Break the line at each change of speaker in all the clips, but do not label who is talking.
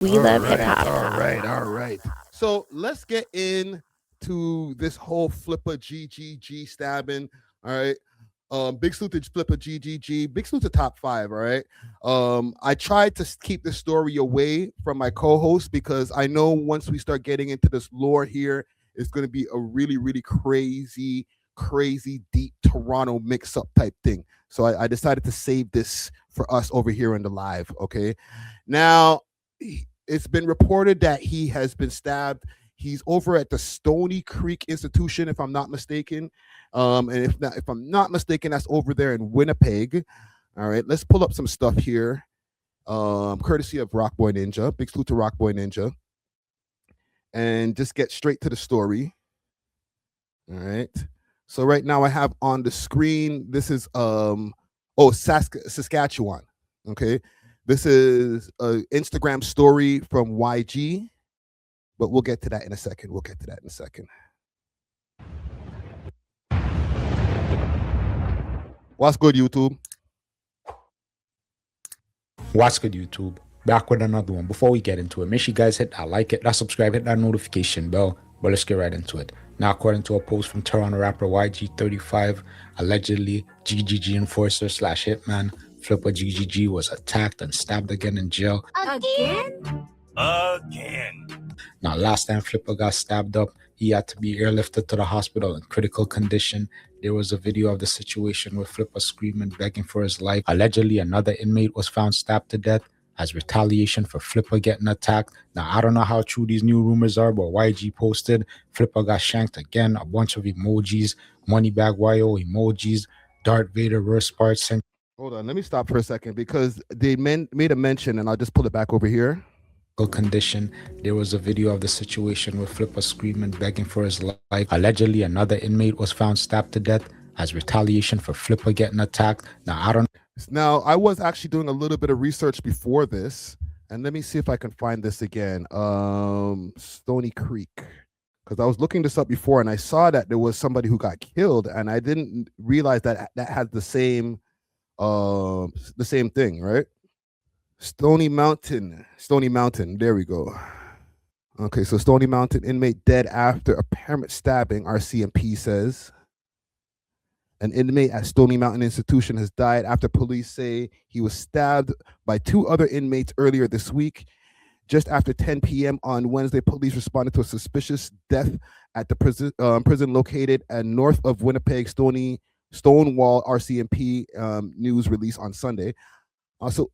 We love hip hop.
All right. So let's get into this whole Flippa GGG stabbing. All right. Big salute to Flippa GGG. Big salute to top five. All right. I tried to keep the story away from my co-host because I know once we start getting into this lore here, it's going to be a really, really crazy, deep Toronto mix-up type thing. So I decided to save this for us over here in the live. Okay. Now, it's been reported that he has been stabbed. He's over at the Stony Creek Institution, if I'm not mistaken. And if I'm not mistaken, that's over there in Winnipeg. All right, let's pull up some stuff here. Courtesy of Rockboy Ninja. Big salute to Rockboy Ninja. And just get straight to the story. All right. So right now I have on the screen, this is Saskatchewan. Okay. This is an Instagram story from WhyG, but we'll get to that in a second. What's good, YouTube?
What's good, YouTube? Back with another one. Before we get into it, make sure you guys hit that like, hit that subscribe, hit that notification bell. But let's get right into it. Now, according to a post from Toronto rapper YG35, allegedly GGG enforcer / hitman Flippa GGG was attacked and stabbed again in jail.
Again.
Now, last time Flippa got stabbed up, he had to be airlifted to the hospital in critical condition. There was a video of the situation with Flippa screaming, begging for his life. Allegedly, another inmate was found stabbed to death as retaliation for Flippa getting attacked. Now, I don't know how true these new rumors are, but YG posted Flippa got shanked again. A bunch of emojis, Moneybag YO emojis, Darth Vader worst parts.
Hold on, let me stop for a second because they made a mention, and I'll just pull it back over here.
Condition. There was a video of the situation with Flippa screaming, begging for his life. Allegedly, another inmate was found stabbed to death as retaliation for Flippa getting attacked.
Now, I was actually doing a little bit of research before this, and let me see if I can find this again. Stony Creek, because I was looking this up before, and I saw that there was somebody who got killed, and I didn't realize that had the same thing, right? Stony Mountain. There we go. Okay, so Stony Mountain inmate dead after apparent stabbing, RCMP says. An inmate at Stony Mountain Institution has died after police say he was stabbed by two other inmates earlier this week. Just after 10 p.m. on Wednesday, police responded to a suspicious death at the prison located at north of Winnipeg, Stonewall, RCMP news release on Sunday. Also,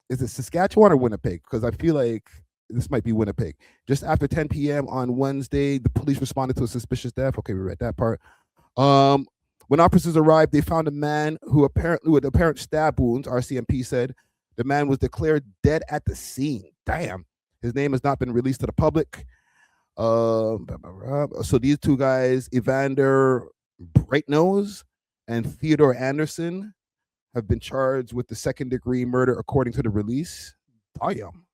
is it Saskatchewan or Winnipeg? Because I feel like this might be Winnipeg. Just after 10 p.m. on Wednesday, the police responded to a suspicious death. Okay, we read that part. When officers arrived, they found a man with apparent stab wounds, RCMP said. The man was declared dead at the scene. Damn. His name has not been released to the public. So these two guys, Evander Brightnose and Theodore Anderson, have been charged with the second-degree murder, according to the release. Damn,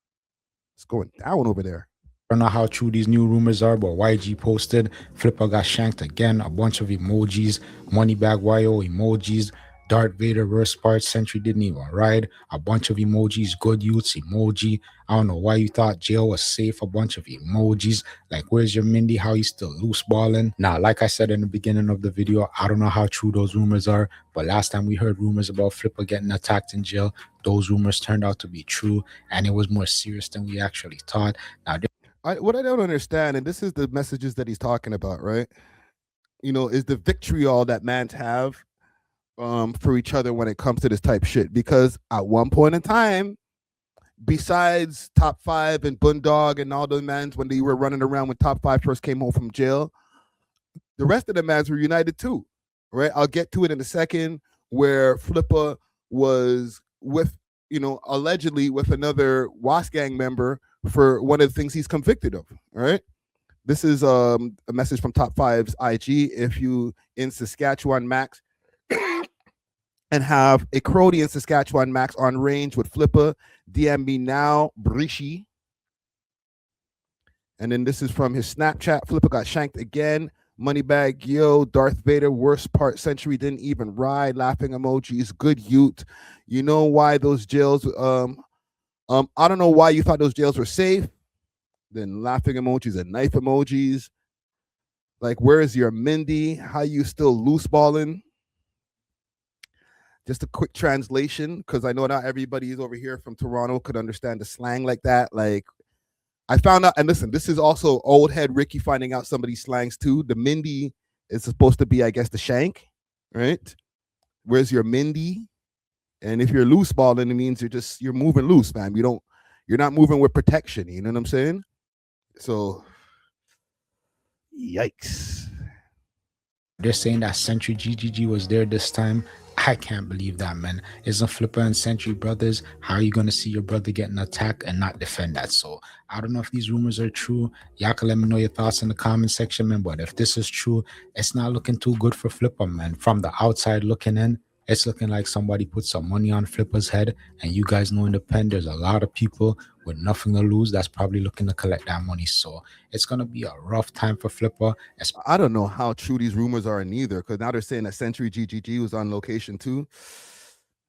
it's going down over there.
I don't know how true these new rumors are, but YG posted Flippa got shanked again. A bunch of emojis, Moneybag YO emojis, Darth Vader worst parts, Sentry didn't even ride. A bunch of emojis, good youths emoji. I don't know why you thought jail was safe. A bunch of emojis. Like, where's your Mindy? How you still loose balling? Now, like I said in the beginning of the video, I don't know how true those rumors are, but last time we heard rumors about Flippa getting attacked in jail, those rumors turned out to be true, and it was more serious than we actually thought. Now,
what I don't understand, and this is the messages that he's talking about, right? You know, is the vitriol that mans have for each other when it comes to this type shit. Because at one point in time, besides Top 5 and Bundog and all those mans, when they were running around when Top 5 first came home from jail, the rest of the mans were united too, right? I'll get to it in a second, where Flippa was with, allegedly with another WAS gang member for one of the things he's convicted of, right? This is a message from Top 5's IG. If you in Saskatchewan, Max, and have a Crody in Saskatchewan, Max, on range with Flippa, DM me now, Brishi. And then this is from his Snapchat. Flippa got shanked again. Moneybag yo, Darth Vader, worst part, Century didn't even ride, laughing emojis, good youth. You know why those jails I don't know why you thought those jails were safe. Then laughing emojis and knife emojis. Like, where is your Mindy? How you still loose balling? Just a quick translation, because I know not everybody is over here from Toronto could understand the slang like that. Like, I found out, and listen, this is also old head Ricky finding out some of these slangs too. The Mindy is supposed to be, I guess, the shank, right? Where's your Mindy? And if you're loose balling, it means you're moving loose, man. You're not moving with protection. You know what I'm saying? So, yikes.
They're saying that Century GGG was there this time. I can't believe that, man. Isn't Flippa and Century brothers? How are you going to see your brother getting attacked and not defend that? So I don't know if these rumors are true. Y'all can let me know your thoughts in the comment section, man. But if this is true, it's not looking too good for Flippa, man. From the outside looking in, it's looking like somebody put some money on Flippa's head. And you guys know in the pen, there's a lot of people with nothing to lose that's probably looking to collect that money. So it's going to be a rough time for Flippa.
I don't know how true these rumors are neither, because now they're saying that Century GGG was on location too.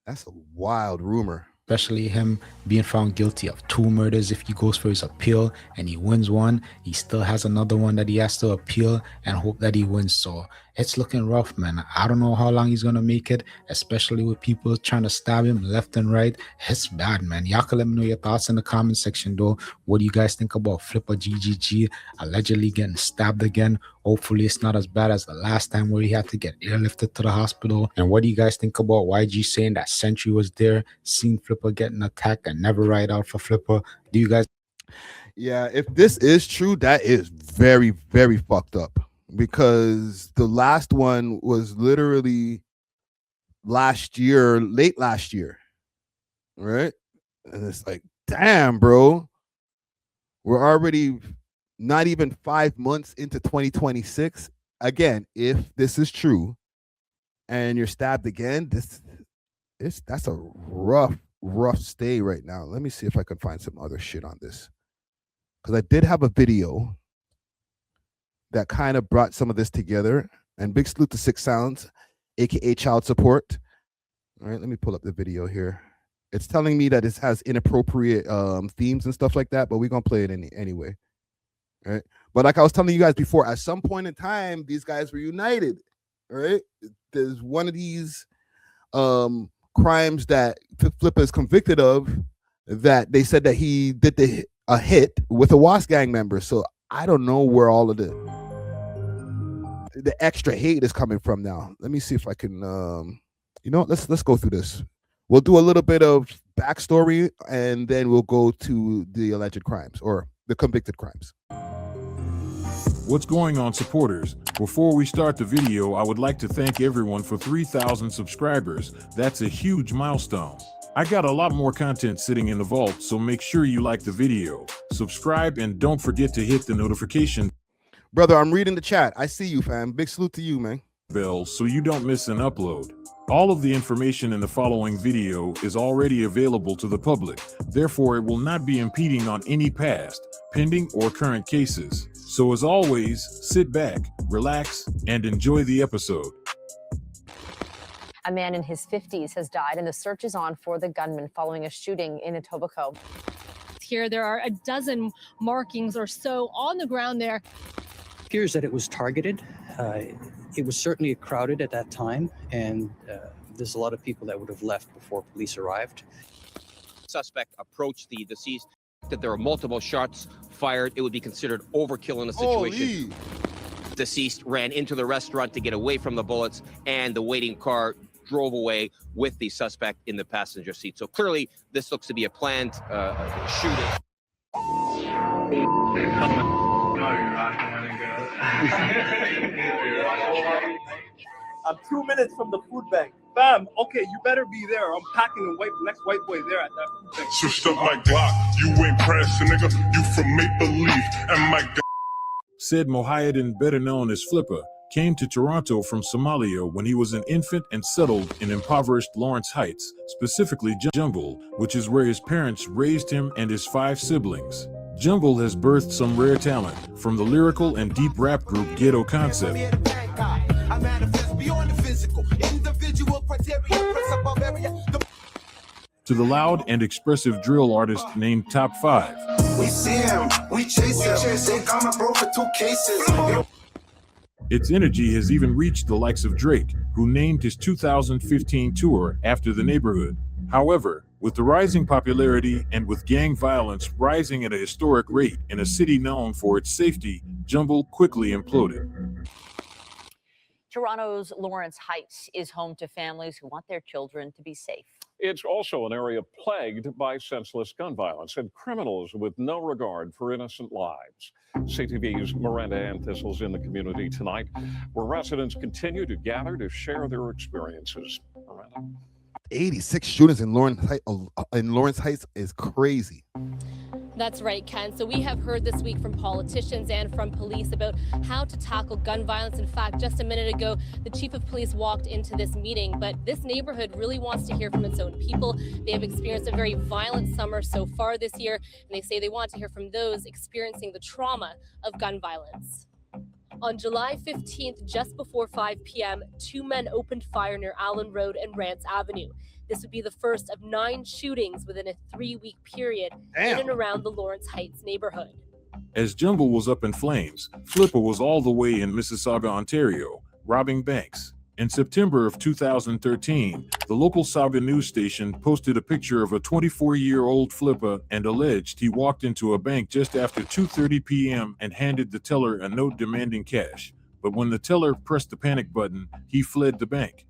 That's a wild rumor.
Especially him being found guilty of 2 murders. If he goes for his appeal and he wins one, he still has another one that he has to appeal and hope that he wins. So it's looking rough, man. I don't know how long he's going to make it, especially with people trying to stab him left and right. It's bad, man. Y'all can let me know your thoughts in the comment section, though. What do you guys think about Flippa GGG allegedly getting stabbed again? Hopefully it's not as bad as the last time where he had to get airlifted to the hospital. And what do you guys think about WhyG saying that Century was there, seeing Flippa getting attacked and never ride out for Flippa? Do you guys?
Yeah, if this is true, that is very, very fucked up, because the last one was literally late last year, right? And it's like, damn, bro, we're already not even 5 months into 2026. Again, if this is true and you're stabbed again, that's a rough stay right now. Let me see if I can find some other shit on this, because I did have a video that kind of brought some of this together. And big salute to 6 Sounds, aka Child Support. All right, let me pull up the video here. It's telling me that it has inappropriate themes and stuff like that, but we're gonna play it anyway. Right? But like I was telling you guys before, at some point in time, these guys were united. Right? There's one of these crimes that Flippa is convicted of, that they said that he did a hit with a WAS gang member. So I don't know where all of the extra hate is coming from now. Let me see if I can let's go through this. We'll do a little bit of backstory and then we'll go to the alleged crimes or the convicted crimes.
What's going on, supporters? Before we start the video, I would like to thank everyone for 3,000 subscribers. That's a huge milestone. I got a lot more content sitting in the vault, so make sure you like the video, subscribe, and don't forget to hit the notification
Brother, I'm reading the chat. I see you, fam. Big salute to you, man.
bell so you don't miss an upload. All of the information in the following video is already available to the public. Therefore, it will not be impeding on any past, pending, or current cases. So as always, sit back, relax, and enjoy the episode.
A man in his 50s has died, and the search is on for the gunman following a shooting in Etobicoke.
Here, there are a dozen markings or so on the ground there.
It appears that it was targeted. It was certainly crowded at that time, and there's a lot of people that would have left before police arrived.
Suspect approached the deceased, that there were multiple shots fired. It would be considered overkill in a situation.
Holy.
Deceased ran into the restaurant to get away from the bullets, and the waiting car drove away with the suspect in the passenger seat. So clearly, this looks to be a planned shooting.
I'm 2 minutes from the food bank. Fam, okay, you better be there. I'm packing the next white boy there at that food bank.
Switched up like Glock. You ain't pressing, nigga. You from Maple Leaf. And my God.
Said Mohiuddin, better known as Flippa, came to Toronto from Somalia when he was an infant and settled in impoverished Lawrence Heights, specifically Jungle, which is where his parents raised him and his 5 siblings. Jungle has birthed some rare talent, from the lyrical and deep rap group Ghetto Concept. to the loud and expressive drill artist named Top 5.
We see him, we chase him. They got my bro for 2 cases.
Its energy has even reached the likes of Drake, who named his 2015 tour after the neighborhood. However, with the rising popularity and with gang violence rising at a historic rate in a city known for its safety, Jumble quickly imploded.
Toronto's Lawrence Heights is home to families who want their children to be safe.
It's also an area plagued by senseless gun violence and criminals with no regard for innocent lives. CTV's Miranda Anthistle's in the community tonight, where residents continue to gather to share their experiences. Miranda.
86 shootings in Lawrence Heights is crazy.
That's right, Ken. So we have heard this week from politicians and from police about how to tackle gun violence. In fact, just a minute ago, the chief of police walked into this meeting, but this neighborhood really wants to hear from its own people. They have experienced a very violent summer so far this year, and they say they want to hear from those experiencing the trauma of gun violence. On July 15th, just before 5 p.m., 2 men opened fire near Allen Road and Rance Avenue. This would be the first of 9 shootings within a 3-week period in and around the Lawrence Heights neighborhood.
As Jumble was up in flames, Flippa was all the way in Mississauga, Ontario, robbing banks. In September of 2013, the local Sauga news station posted a picture of a 24-year-old Flippa and alleged he walked into a bank just after 2:30 p.m. and handed the teller a note demanding cash. But when the teller pressed the panic button, he fled the bank.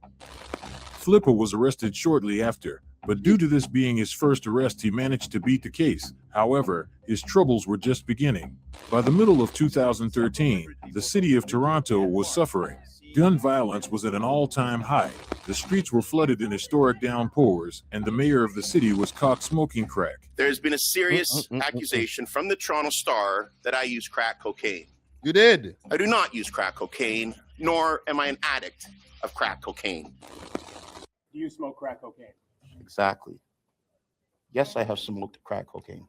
Flippa was arrested shortly after, but due to this being his first arrest, he managed to beat the case. However, his troubles were just beginning. By the middle of 2013, the city of Toronto was suffering. Gun violence was at an all-time high. The streets were flooded in historic downpours, and the mayor of the city was caught smoking crack.
There's been a serious accusation from the Toronto Star that I use crack cocaine.
You did?
I do not use crack cocaine, nor am I an addict of crack cocaine.
Do you smoke crack cocaine?
Exactly. Yes, I have smoked crack cocaine.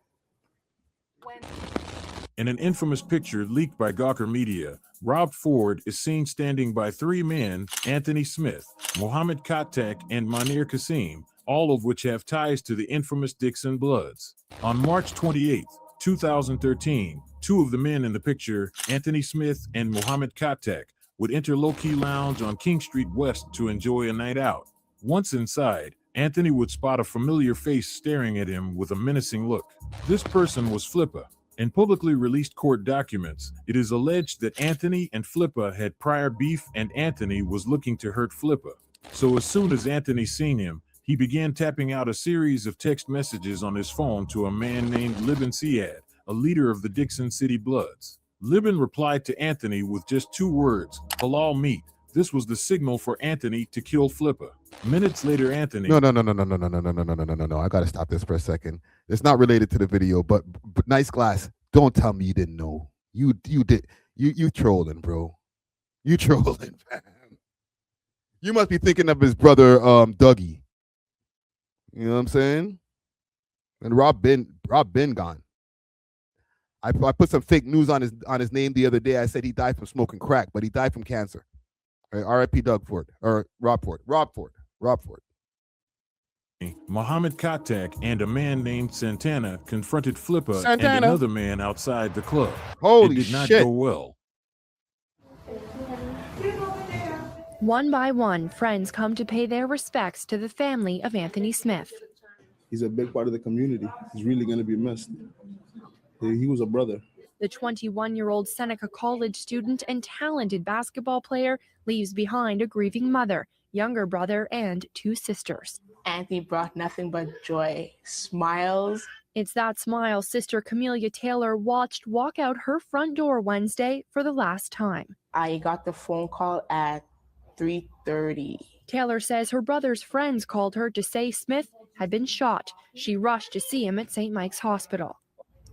In an infamous picture leaked by Gawker Media, Rob Ford is seen standing by 3 men, Anthony Smith, Mohammed Khattak, and Manir Kasim, all of which have ties to the infamous Dixon Bloods. On March 28, 2013, 2 of the men in the picture, Anthony Smith and Mohammed Khattak, would enter Low Key Lounge on King Street West to enjoy a night out. Once inside, Anthony would spot a familiar face staring at him with a menacing look. This person was Flippa. In publicly released court documents, it is alleged that Anthony and Flippa had prior beef and Anthony was looking to hurt Flippa. So as soon as Anthony seen him, he began tapping out a series of text messages on his phone to a man named Libin Siad, a leader of the Dixon City Bloods. Libin replied to Anthony with just 2 words, halal meat. This was the signal for Anthony to kill Flippa. Minutes later, Anthony... No.
I gotta stop this for a second. It's not related to the video, but Nice Glass, don't tell me you didn't know. You did. You trolling, bro. You trolling, fam. You must be thinking of his brother, Dougie. You know what I'm saying? And Rob been gone. I put some fake news on his name the other day. I said he died from smoking crack, but he died from cancer. R.I.P. Doug Ford, or Rob Ford.
Mohammed Khattak and a man named Santana confronted Flippa and another man outside the club.
Holy
shit. It did not go well.
One by one, friends come to pay their respects to the family of Anthony Smith.
He's a big part of the community. He's really going to be missed. He was a brother.
The 21-year-old Seneca College student and talented basketball player leaves behind a grieving mother, younger brother, and 2 sisters.
Anthony brought nothing but joy, smiles.
It's that smile sister Camelia Taylor watched walk out her front door Wednesday for the last time.
I got the phone call at 3:30.
Taylor says her brother's friends called her to say Smith had been shot. She rushed to see him at St. Mike's Hospital.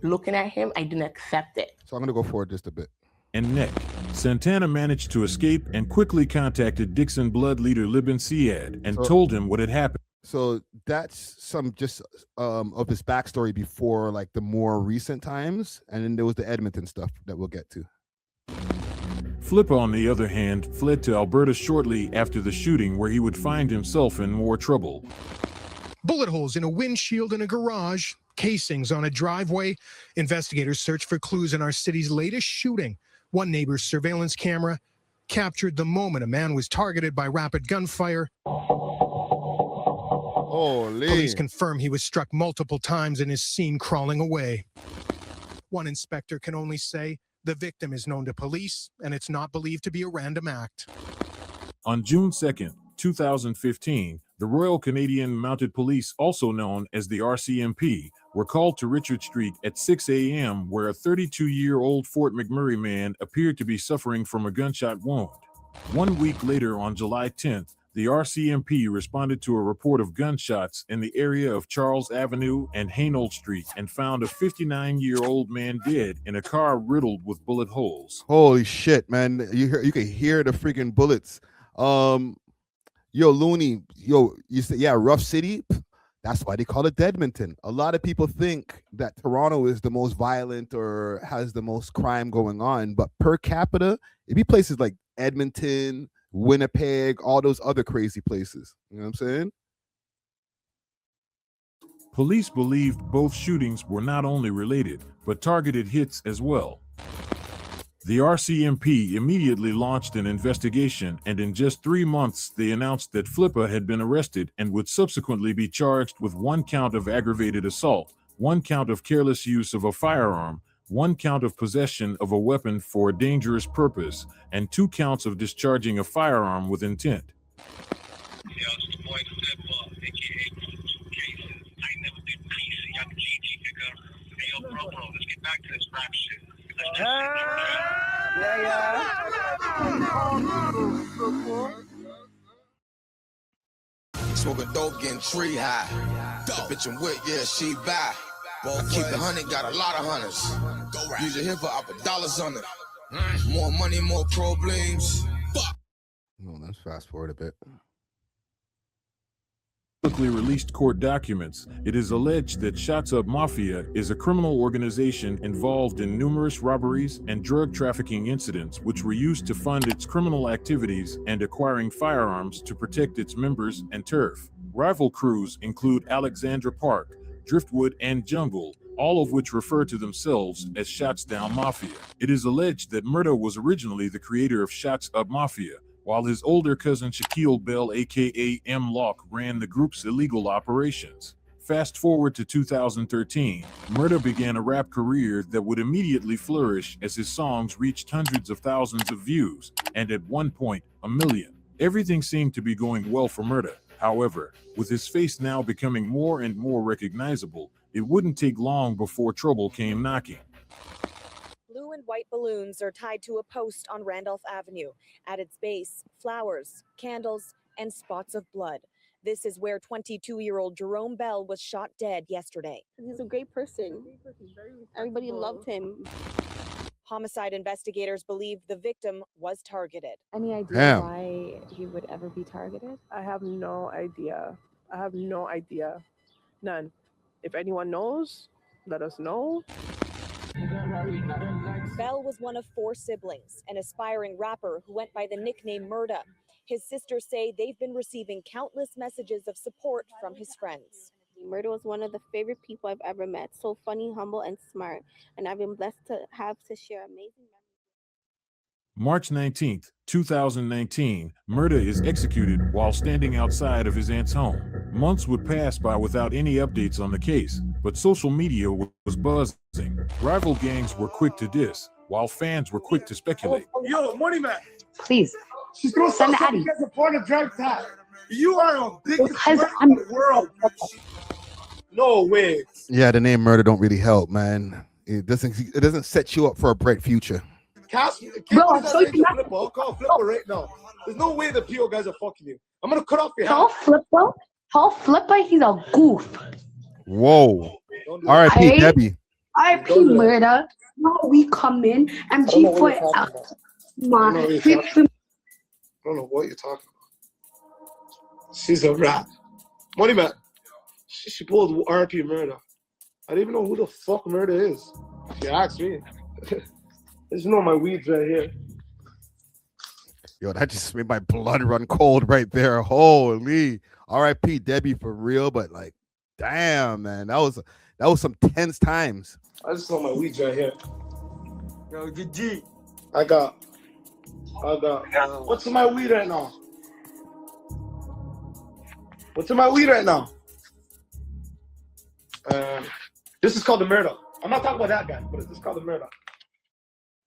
Looking at him, I didn't accept it.
So I'm going to go forward just a bit.
And Nick. Santana managed to escape and quickly contacted Dixon Blood leader Libin Siad and told him what had happened.
So that's some just of his backstory before like the more recent times. And then there was the Edmonton stuff that we'll get to.
Flippa, on the other hand, fled to Alberta shortly after the shooting, where he would find himself in more trouble.
Bullet holes in a windshield in a garage, casings on a driveway. Investigators search for clues in our city's latest shooting. One neighbor's surveillance camera captured the moment a man was targeted by rapid gunfire.
Holy.
Police confirm he was struck multiple times and is seen crawling away. One inspector can only say the victim is known to police and it's not believed to be a random act.
On June 2nd, 2015, the Royal Canadian Mounted Police, also known as the RCMP, were called to Richard Street at 6 a.m. where a 32-year-old Fort McMurray man appeared to be suffering from a gunshot wound. 1 week later, on July 10th, the RCMP responded to a report of gunshots in the area of Charles Avenue and Hainault Street and found a 59-year-old man dead in a car riddled with bullet holes.
Holy shit, man. You can hear the freaking bullets. Yo, Looney, yo, you said, yeah, rough city. That's why they call it Edmonton. A lot of people think that Toronto is the most violent or has the most crime going on, but per capita, it'd be places like Edmonton, Winnipeg, all those other crazy places. You know what I'm saying?
Police believed both shootings were not only related, but targeted hits as well. The RCMP immediately launched an investigation, and in just 3 months, they announced that Flippa had been arrested and would subsequently be charged with 1 count of aggravated assault, 1 count of careless use of a firearm, 1 count of possession of a weapon for a dangerous purpose, and 2 counts of discharging a firearm with intent.
Smoking dope, getting tree high. That bitch I'm with, yeah, she buy. Keep the 100, got a lot of hunters. Use your hip hop, put dollars on it. More money, more problems. Fuck.
No, let's fast forward a bit.
Publicly released court documents, it is alleged that Shots Up Mafia is a criminal organization involved in numerous robberies and drug trafficking incidents which were used to fund its criminal activities and acquiring firearms to protect its members and turf. Rival crews include Alexandra Park, Driftwood, and Jungle, all of which refer to themselves as Shots Down Mafia. It is alleged that Murda was originally the creator of Shots Up Mafia, while his older cousin Shaquille Bell, aka M. Locke, ran the group's illegal operations. Fast forward to 2013, Murda began a rap career that would immediately flourish as his songs reached hundreds of thousands of views, and at one point, 1 million. Everything seemed to be going well for Murda. However, with his face now becoming more and more recognizable, it wouldn't take long before trouble came knocking.
Blue and white balloons are tied to a post on Randolph Avenue. At its base, flowers, candles, and spots of blood. This is where 22-year-old Jerome Bell was shot dead yesterday.
He's a great person. Everybody loved him.
Homicide investigators believe the victim was targeted.
Any idea why he would ever be targeted?
I have no idea. I have no idea. None. If anyone knows, let us know.
Bell was one of 4 siblings, an aspiring rapper who went by the nickname Murda. His sisters say they've been receiving countless messages of support from his friends.
Murda was one of the favorite people I've ever met. So funny, humble, and smart. And I've been blessed to have to share amazing memories.
March 19th, 2019, Murda is executed while standing outside of his aunt's home. Months would pass by without any updates on the case, but social media was buzzing. Rival gangs were quick to diss, while fans were quick to speculate.
Yo, Money Man.
Please.
She's gonna
send
stop
Addie.
because of porn and drug tag. You are a biggest
Because
person
I'm
in the world. No way.
Yeah, the name Murda don't really help, man. It doesn't set you up for a bright future.
Bro, I'll show you that. I'll call Flippa right now. There's no way the PO guys are fucking you. I'm gonna cut off your
Tall
hand.
Flippa, he's a goof.
Whoa. R.I.P. Debbie.
R.I.P. Murda. Now we come in and G for
I don't know what you're talking about. She's a rat. Money Man. She pulled R.I.P. Murda. I didn't even know who the fuck Murda is. If you ask me. I just know my weeds right here.
Yo, that just made my blood run cold right there. Holy. R.I.P. Debbie for real, but like, damn, man. That was some tense times.
I just saw my weeds right here.
Yo, GG.
I got. What's in my weed right now? What's in my weed right now? This is called the Murda. I'm not talking about that guy, but this is called the Murda.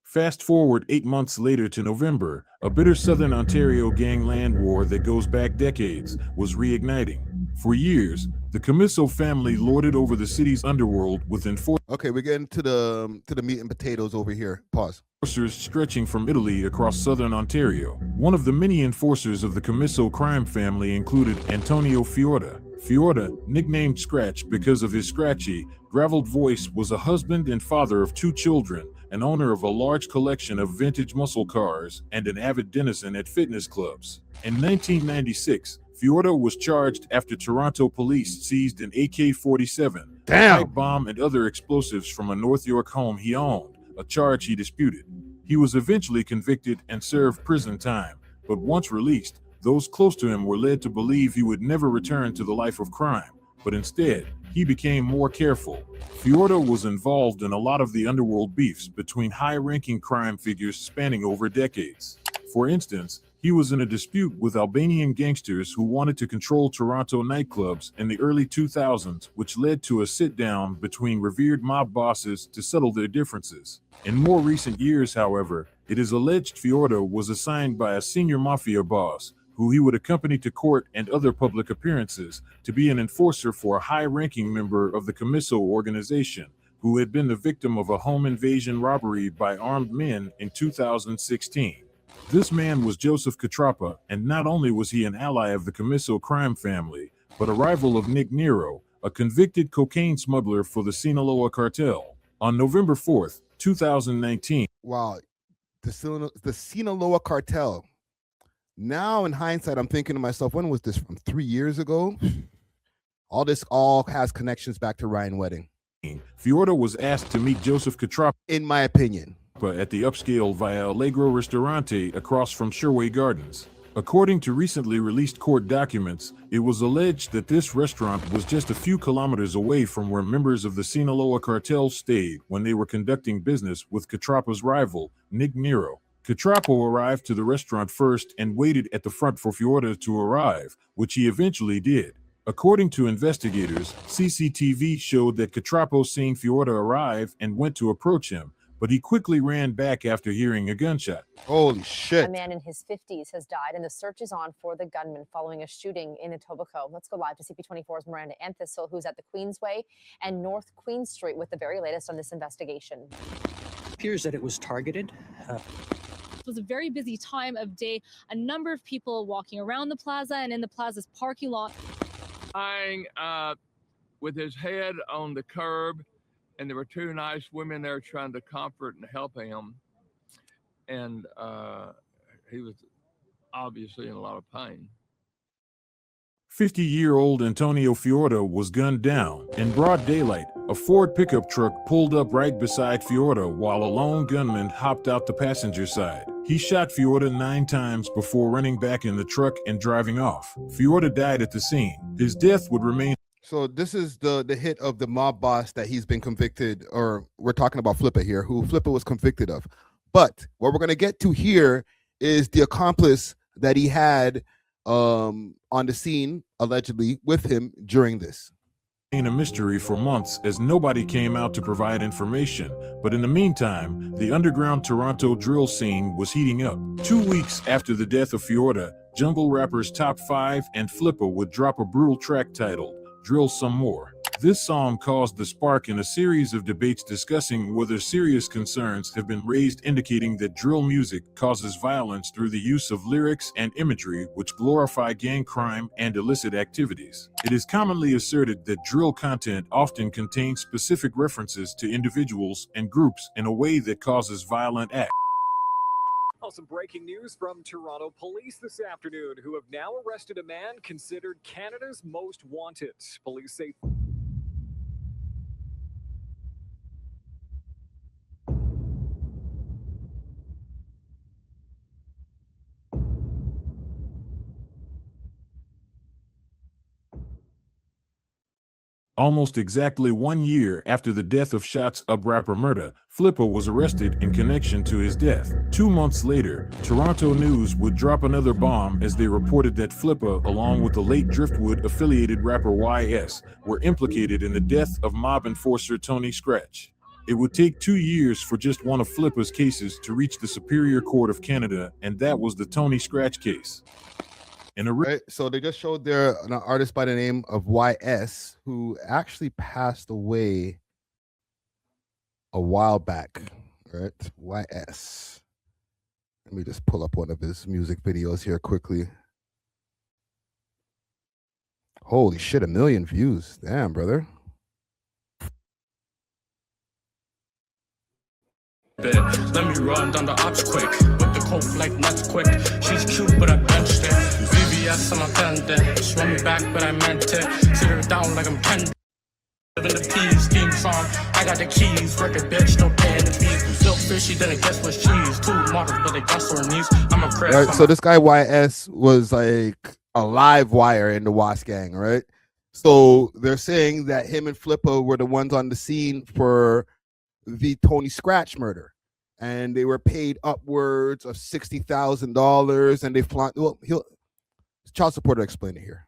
Fast forward 8 months later to November, a bitter Southern Ontario gangland war that goes back decades was reigniting. For years, the Camiso family lorded over the city's underworld with
Okay, we're getting to the meat and potatoes over here. Pause.
enforcers stretching from Italy across southern Ontario. One of the many enforcers of the Camiso crime family included Antonio Fiorda. Fiorda, nicknamed Scratch because of his scratchy, graveled voice, was a husband and father of 2 children, an owner of a large collection of vintage muscle cars, and an avid denizen at fitness clubs. In 1996, Fiorda was charged after Toronto police seized an AK-47, a pipe bomb, and other explosives from a North York home he owned, a charge he disputed. He was eventually convicted and served prison time, but once released, those close to him were led to believe he would never return to the life of crime, but instead, he became more careful. Fiorda was involved in a lot of the underworld beefs between high-ranking crime figures spanning over decades. For instance, he was in a dispute with Albanian gangsters who wanted to control Toronto nightclubs in the early 2000s, which led to a sit-down between revered mob bosses to settle their differences. In more recent years, however, it is alleged Fiorda was assigned by a senior mafia boss, who he would accompany to court and other public appearances, to be an enforcer for a high-ranking member of the Camiso organization, who had been the victim of a home invasion robbery by armed men in 2016. This man was Joseph Catrapa, and not only was he an ally of the Camiso crime family, but a rival of Nick Nero, a convicted cocaine smuggler for the Sinaloa cartel. On November 4th, 2019.
Wow, the Sinaloa cartel. Now, in hindsight, I'm thinking to myself, when was this from? 3 years ago? This all has connections back to Ryan Wedding.
Fiorda was asked to meet Joseph Catrapa,
in my opinion,
at the upscale Via Allegro Ristorante across from Sherway Gardens. According to recently released court documents, it was alleged that this restaurant was just a few kilometers away from where members of the Sinaloa cartel stayed when they were conducting business with Catrapa's rival, Nick Nero. Catrapo arrived to the restaurant first and waited at the front for Fiorda to arrive, which he eventually did. According to investigators, CCTV showed that Catrapo seen Fiorda arrive and went to approach him, but he quickly ran back after hearing a gunshot.
Holy shit.
A man in his 50s has died, and the search is on for the gunman following a shooting in Etobicoke. Let's go live to CP24's Miranda Anthistle, who's at the Queensway and North Queen Street with the very latest on this investigation.
It appears that it was targeted.
It was a very busy time of day. A number of people walking around the plaza and in the plaza's parking lot.
Lying with his head on the curb, and there were 2 nice women there trying to comfort and help him. And he was obviously in a lot of pain.
50-year-old Antonio Fiorda was gunned down. In broad daylight, a Ford pickup truck pulled up right beside Fiorda while a lone gunman hopped out the passenger side. He shot Fiorda 9 times before running back in the truck and driving off. Fiorda died at the scene. His death would remain.
So this is the hit of the mob boss that he's been convicted, or we're talking about Flippa here, who Flippa was convicted of. But what we're going to get to here is the accomplice that he had on the scene, allegedly, with him during this.
A mystery for months as nobody came out to provide information, but in the meantime, the underground Toronto drill scene was heating up. 2 weeks after the death of Fiorda, jungle rappers Top 5 and Flippa would drop a brutal track titled Drill Some More. This song caused the spark in a series of debates discussing whether serious concerns have been raised indicating that drill music causes violence through the use of lyrics and imagery which glorify gang crime and illicit activities. It is commonly asserted that drill content often contains specific references to individuals and groups in a way that causes violent acts.
Some breaking news from Toronto police this afternoon, who have now arrested a man considered Canada's most wanted. Police say
Almost exactly 1 year after the death of Shots Up rapper Murda, Flippa was arrested in connection to his death. 2 months later, Toronto News would drop another bomb as they reported that Flippa, along with the late Driftwood-affiliated rapper YS, were implicated in the death of mob enforcer Tony Scratch. It would take 2 years for just one of Flippa's cases to reach the Superior Court of Canada, and that was the Tony Scratch case.
Right, so they just showed there an artist by the name of YS who actually passed away a while back, right? YS. Let me just pull up one of his music videos here quickly. Holy shit, 1 million views. Damn, brother.
Let me run down the ops quick with the coke like nuts quick. She's cute, but I benched it. VVS on my pendant. Just run me back, but I meant it. Sit her down like I'm Ken. Living the peas, theme song. I got the keys. Work a bitch, no paying the fees. Little fishy, then it gets with cheese. 2 models, but they got sore knees. I'm a crib.
Right, so this guy YS was like a live wire in the Wasp gang, right? So they're saying that him and Flippa were the ones on the scene for the Tony Scratch murder, and they were paid upwards of $60,000, and they flaunt. Well, child support will explain it here.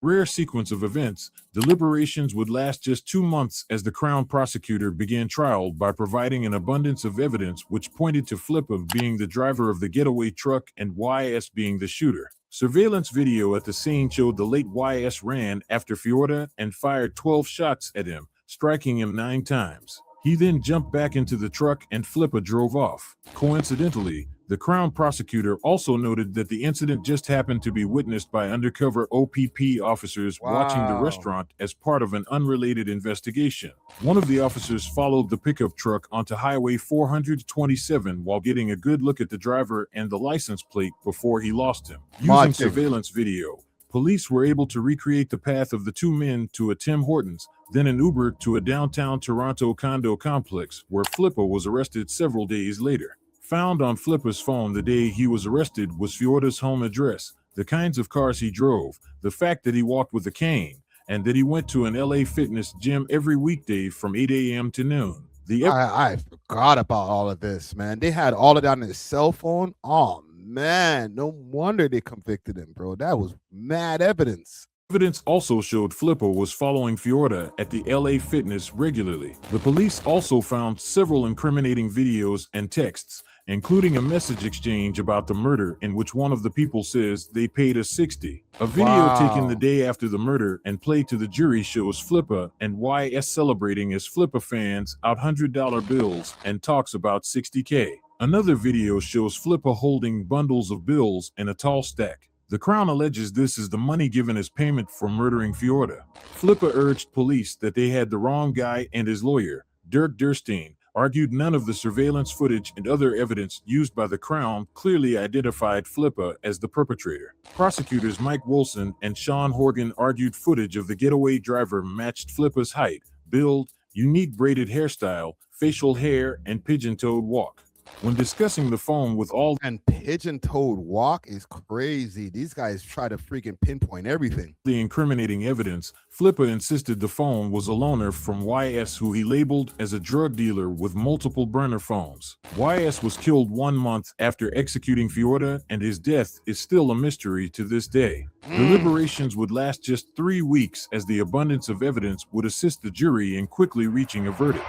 Rare sequence of events, deliberations would last just 2 months as the Crown prosecutor began trial by providing an abundance of evidence which pointed to Flippa being the driver of the getaway truck and YS being the shooter. Surveillance video at the scene showed the late YS ran after Fiorda and fired 12 shots at him, striking him 9 times. He then jumped back into the truck and Flippa drove off. Coincidentally, the Crown prosecutor also noted that the incident just happened to be witnessed by undercover OPP officers watching the restaurant as part of an unrelated investigation. One of the officers followed the pickup truck onto Highway 427 while getting a good look at the driver and the license plate before he lost him. Using surveillance video, police were able to recreate the path of the 2 men to a Tim Hortons, then an Uber to a downtown Toronto condo complex where Flippa was arrested several days later. Found on Flippa's phone the day he was arrested was Fiorda's home address, the kinds of cars he drove, the fact that he walked with a cane, and that he went to an LA fitness gym every weekday from 8 a.m. to noon.
I forgot about all of this, man. They had all of that on his cell phone. Oh, man. No wonder they convicted him, bro. That was mad evidence.
Evidence also showed Flippa was following Fiorda at the LA fitness regularly. The police also found several incriminating videos and texts, including a message exchange about the murder in which one of the people says they paid us $60. A video taken the day after the murder and played to the jury shows Flippa and YS celebrating as Flippa fans out $100 bills and talks about $60K. Another video shows Flippa holding bundles of bills in a tall stack. The Crown alleges this is the money given as payment for murdering Fiorda. Flippa urged police that they had the wrong guy, and his lawyer, Dirk Durstein, argued none of the surveillance footage and other evidence used by the Crown clearly identified Flippa as the perpetrator. Prosecutors Mike Wilson and Sean Horgan argued footage of the getaway driver matched Flippa's height, build, unique braided hairstyle, facial hair, and pigeon-toed walk. When discussing the phone with all
pigeon-toed walk is crazy. These guys try to freaking pinpoint everything.
The incriminating evidence, Flippa insisted the phone was a loaner from YS, who he labeled as a drug dealer with multiple burner phones. YS was killed 1 month after executing Fiorda, and his death is still a mystery to this day. Deliberations would last just 3 weeks as the abundance of evidence would assist the jury in quickly reaching a verdict.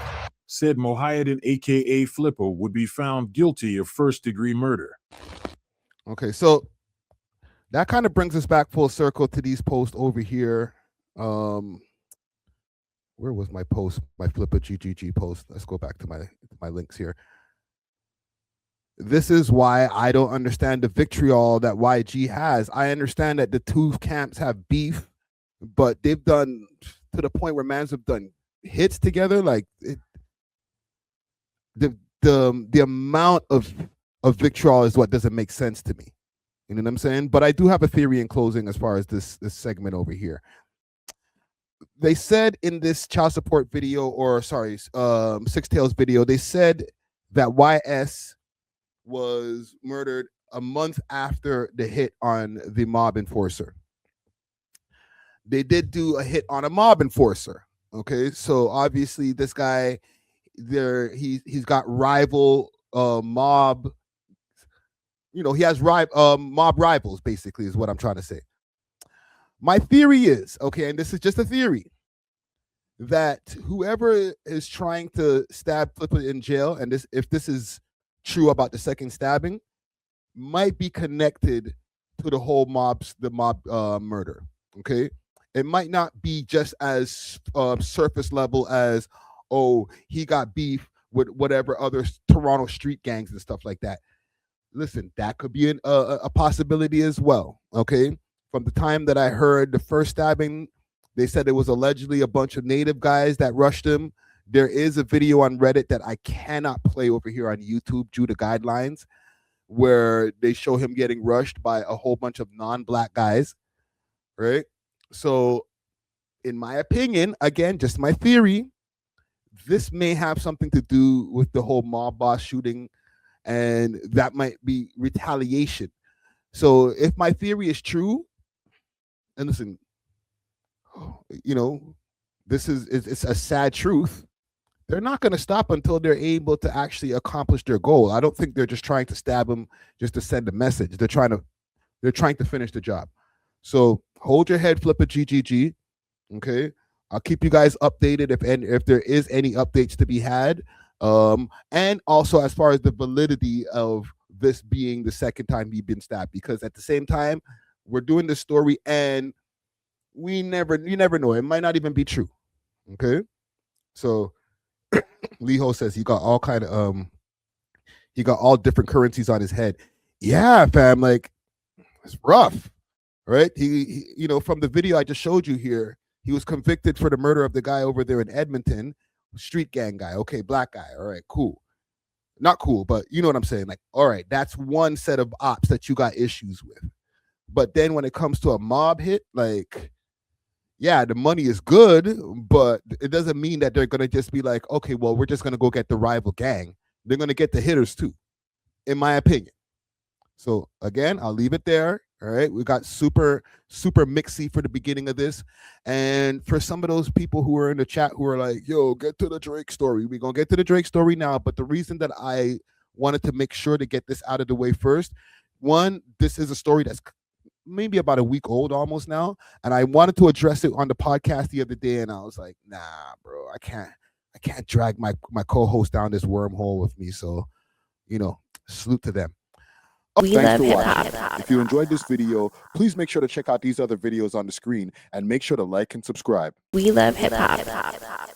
Said Mohiuddin aka Flippa would be found guilty of first-degree murder.
Okay, so that kind of brings us back full circle to these posts over here. Where was my post? My Flippa GGG post. Let's go back to my links here. This is why I don't understand the vitriol that WhyG has. I understand that the 2 camps have beef, but they've done to the point where mans have done hits together. Like the amount of vitriol is what doesn't make sense to me. You know what I'm saying? But I do have a theory in closing as far as this segment over here. They said in this child support video, or sorry, Six Tails video, they said that YS was murdered a month after the hit on the mob enforcer. they did do a hit on a mob enforcer. Okay, so obviously this guy there, he's got rival mob. You know, he has mob rivals, basically, is what I'm trying to say. My theory is, okay, and this is just a theory, that whoever is trying to stab Flippa in jail, and if this is true about the second stabbing, might be connected to the whole mob murder. Okay, it might not be just as surface level as, oh, he got beef with whatever other Toronto street gangs and stuff like that. Listen, that could be a possibility as well. Okay, from the time that I heard the first stabbing, they said it was allegedly a bunch of native guys that rushed him. There is a video on Reddit that I cannot play over here on YouTube due to guidelines, where they show him getting rushed by a whole bunch of non-black guys, right? So, in my opinion, again, just my theory, this may have something to do with the whole mob boss shooting, and that might be retaliation. So, if my theory is true, and listen, you know, it's a sad truth. They're not going to stop until they're able to actually accomplish their goal. I don't think they're just trying to stab him just to send a message. They're trying to finish the job. So hold your head, Flippa GGG. Okay, I'll keep you guys updated if there is any updates to be had. And also as far as the validity of this being the second time he's been stabbed, because at the same time we're doing this story and you never know, it might not even be true. Okay, so Leho says he got all different currencies on his head. Yeah, fam, like it's rough, right? He you know, from the video I just showed you here, he was convicted for the murder of the guy over there in Edmonton, street gang guy. Okay, black guy. All right, cool. Not cool, but you know what I'm saying. Like, all right, that's one set of ops that you got issues with. But then when it comes to a mob hit, like, yeah, the money is good, but it doesn't mean that they're going to just be like, okay, well, we're just going to go get the rival gang. They're going to get the hitters too, in my opinion. So again, I'll leave it there. All right, we got super mixy for the beginning of this. And for some of those people who are in the chat who are like, yo, get to the Drake story. We're going to get to the Drake story now. But the reason that I wanted to make sure to get this out of the way first, one, this is a story that's maybe about a week old almost now, and I wanted to address it on the podcast the other day, and I was like, nah, bro, I can't drag my co-host down this wormhole with me. So, you know, salute to them.
Thanks for watching. If you enjoyed this video, please make sure to check out these other videos on the screen and make sure to like and subscribe.
We love hip hop.